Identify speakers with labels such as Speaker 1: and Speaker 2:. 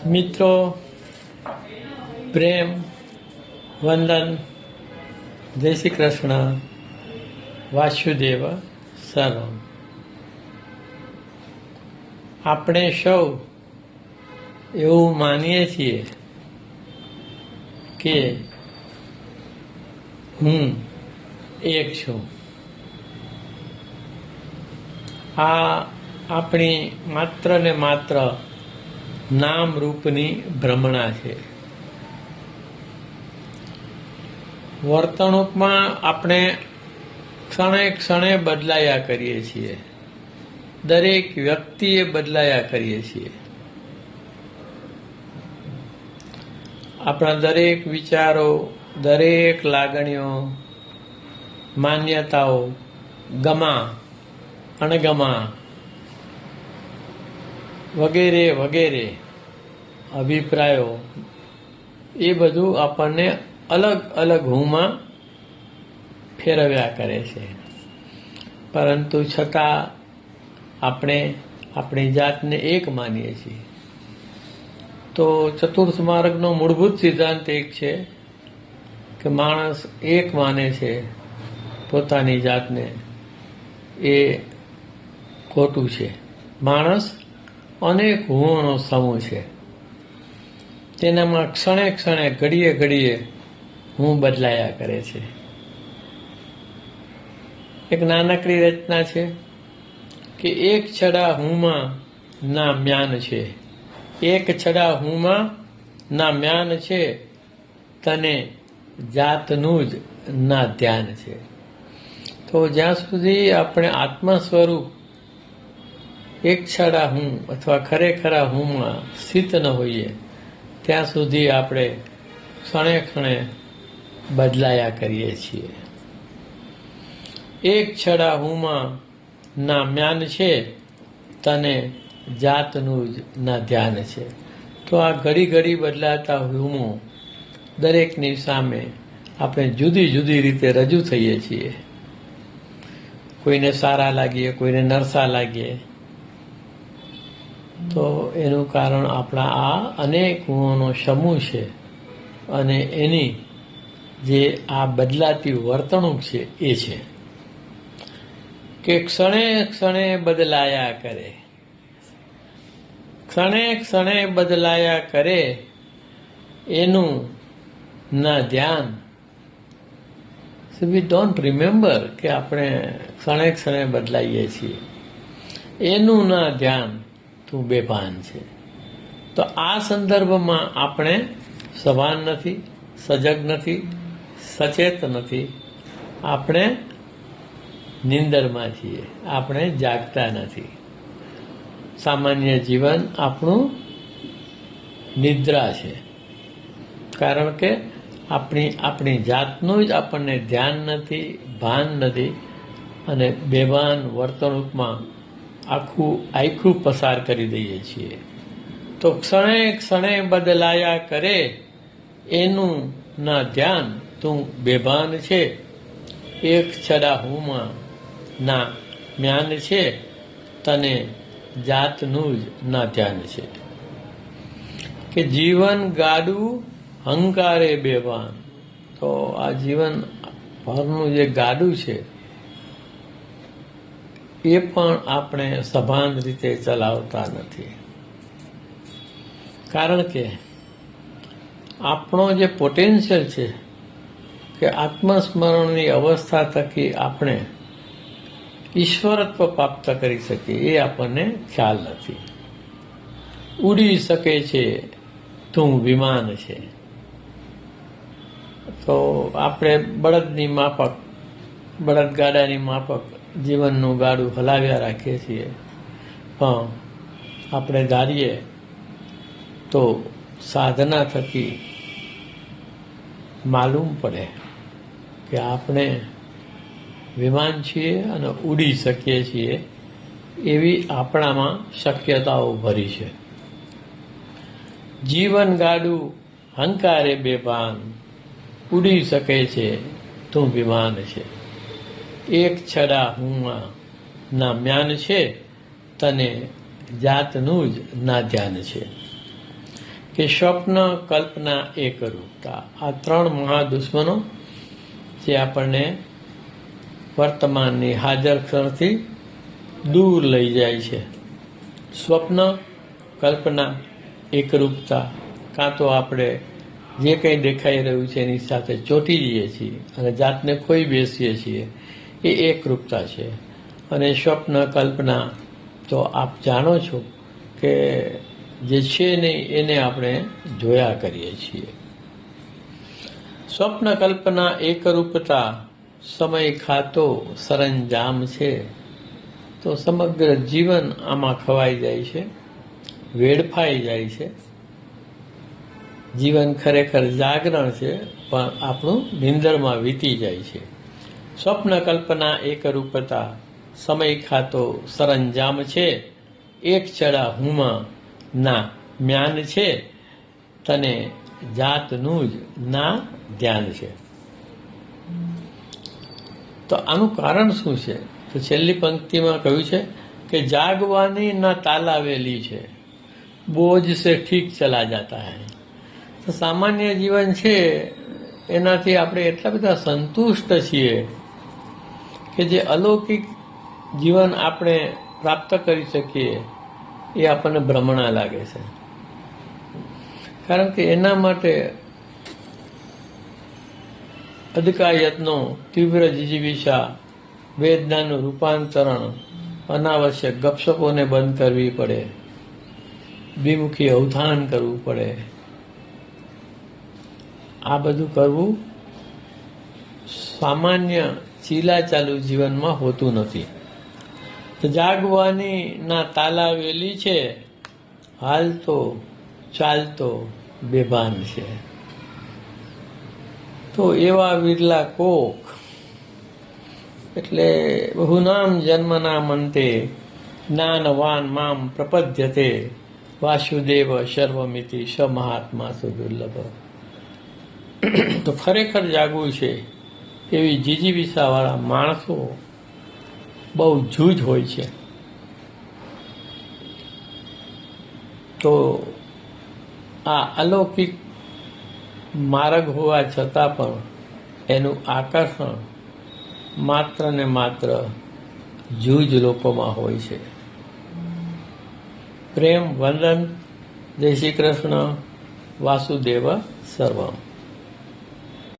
Speaker 1: મિત્રો, પ્રેમ, વંદન, જય શ્રી કૃષ્ણ, વાસુદેવ સર્વમ. આપણે સૌ એવું માનીએ છીએ કે હું એક છું. આ આપણી માત્ર ને માત્ર નામ રૂપની ભ્રમણા છે. વર્તણૂકમાં આપણે ક્ષણે ક્ષણે બદલાયા કરીએ છીએ. દરેક વ્યક્તિએ બદલાયા કરીએ છીએ. આપણા દરેક વિચારો, દરેક લાગણીઓ, માન્યતાઓ, ગમા અણગમા વગેરે વગેરે અભિપ્રાયો, એ બધું આપણને અલગ અલગ હુંમાં ફેરવ્યા કરે છે. પરંતુ છતાં આપણે આપણી જાતને એક માનીએ છીએ. તો ચતુર્થ માર્ગનો મૂળભૂત સિદ્ધાંત એક છે કે માણસ એક માને છે પોતાની જાતને, એ ખોટું છે. માણસ અનેક હુંઓનો સમૂહ છે. તેનામાં ક્ષણે ક્ષણે, ઘડીએ ઘડીએ હું બદલાયા કરે છે. એક નાનકડી રચના છે કે એક છડા હુંમાં ના મ્યાન છે, એક છડા હુંમાં ના મ્યાન છે, તને જાતનું જ ના ધ્યાન છે. તો જ્યાં સુધી આપણે આત્મા સ્વરૂપ એક છડા હું અથવા ખરેખરા હુંમાં સ્થિત ન હોઈએ ત્યાં સુધી આપણે ક્ષણે ક્ષણે બદલાયા કરીએ છીએ. એક છડા હુંમાં ના મ્યાન છે, તને જાતનું જ ના ધ્યાન છે. તો આ ઘડી ઘડી બદલાતા હુંમો દરેકની સામે આપણે જુદી જુદી રીતે રજૂ થઈએ છીએ. કોઈને સારા લાગીએ, કોઈને નરસા લાગીએ. તો એનું કારણ આપણા આ અનેક ગુણોનો સમૂહ છે અને એની જે આ બદલાતી વર્તણૂક છે એ છે કે ક્ષણે ક્ષણે બદલાયા કરે, ક્ષણે ક્ષણે બદલાયા કરે, એનું ના ધ્યાન. વી ડોન્ટ રિમેમ્બર કે આપણે ક્ષણે ક્ષણે બદલાઈએ છીએ. એનું ના ધ્યાન, તું બેભાન છે. તો આ સંદર્ભમાં આપણે સભાન નથી, સજગ નથી, સચેત નથી. આપણે નિંદરમાં છીએ, આપણે જાગતા નથી. સામાન્ય જીવન આપણું નિદ્રા છે, કારણ કે આપણી જાતનું જ આપણને ધ્યાન નથી, ભાન નથી, અને બેભાન વર્તણૂકમાં આખું પસાર કરી દઈએ છીએ. તો ક્ષણે ક્ષણે બદલાયા કરે, એનું ના ધ્યાન, તું બેભાન છે. એક છડા હુંમાં ના મ્યાન છે, તને જાતનું જ ના ધ્યાન છે. કે જીવન ગાડું હંકારે બેભાન. તો આ જીવન ભરનું જે ગાડું છે એ પણ આપણે સભાન રીતે ચલાવતા નથી. કારણ કે આપણો જે પોટેન્શિયલ છે કે આત્મસ્મરણની અવસ્થા થકી આપણે ઈશ્વરત્વ પ્રાપ્ત કરી શકીએ, એ આપણને ખ્યાલ નથી. ઉડી શકે છે તું વિમાન છે. તો આપણે બળદગાડાની માફક જીવનનું ગાડું હલાવ્યા રાખીએ છીએ. પણ આપણે ધારીએ તો સાધના થકી માલુમ પડે કે આપણે વિમાન છીએ અને ઉડી શકીએ છીએ. એવી આપણામાં શક્યતાઓ ભરી છે. જીવન ગાડું હંકારે બેભાન, ઉડી શકે છે તું વિમાન છે. એક છડા હુંમાં ના મ્યાન છે, તને જાતનું જ ના ધ્યાન છે. કે સ્વપ્ન, કલ્પના, એકરૂપતા, આ ત્રણ મહાદુશ્મનો જે આપણને વર્તમાનની હાજર ક્ષણથી દૂર લઈ જાય છે. સ્વપ્ન, કલ્પના, એકરૂપતા, કાં તો આપણે જે કંઈ દેખાઈ રહ્યું છે એની સાથે ચોંટી જઈએ છીએ અને જાતને ખોઈ બેસીએ છીએ, એ એકરૂપતા છે. અને સ્વપ્ન, કલ્પના તો આપ જાણો છો કે જે છે નહીં એને આપણે જોયા કરીએ છીએ. સ્વપ્ન, કલ્પના, એકરૂપતા સમય ખાતો સરંજામ છે. તો સમગ્ર જીવન આમાં ખવાઈ જાય છે, વેડફાઈ જાય છે. જીવન ખરેખર જાગરણ છે, પણ આપણું નિંદરમાં વીતી જાય છે. સ્વપ્ન, કલ્પના, એકરૂપતા સમય ખાતો સરંજામ છે. એક ચડા હુંમાં ના મ્યાન છે, તને જાતનું જ ના ધ્યાન છે. તો આનું કારણ શું છે? તો છેલ્લી પંક્તિમાં કહ્યું છે કે જાગવાની ના તાલાવેલી છે, બોझ સે ઠીક ચલા જાતા હૈ. તો સામાન્ય જીવન છે એનાથી આપણે એટલા બધા સંતુષ્ટ છીએ કે જે અલૌકિક જીવન આપણે પ્રાપ્ત કરી શકીએ એ આપણને ભ્રમણા લાગે છે. કારણ કે એના માટે અદકા યત્નો, તીવ્ર જીજીવિષા, વેદનાનું રૂપાંતરણ, અનાવશ્યક ગપસપોને બંધ કરવી પડે, દ્વિમુખી અવધાન કરવું પડે. આ બધું કરવું સામાન્ય ચીલાચાલુ જીવનમાં હોતું નથી. જાગવાની ના તાલાવેલી છે, હાલતો ચાલતો બેભાન છે. તો એવા વિરલા કોક, એટલે બહુનામ જન્મના મંતે જ્ઞાનવાન મામ પ્રપદ્યતે વાસુદેવ સર્વમિતિ સ મહાત્મા સુદુર્લભ. તો ખરેખર જાગવું છે એવી જીજીવિષાવાળા માણસો બહુ જૂજ હોય છે. તો આ અલૌકિક માર્ગ હોવા છતાં પણ એનું આકર્ષણ માત્ર ને માત્ર જૂજ લોકોમાં હોય છે. પ્રેમ વંદન. જય શ્રી કૃષ્ણ. વાસુદેવ સર્વમ.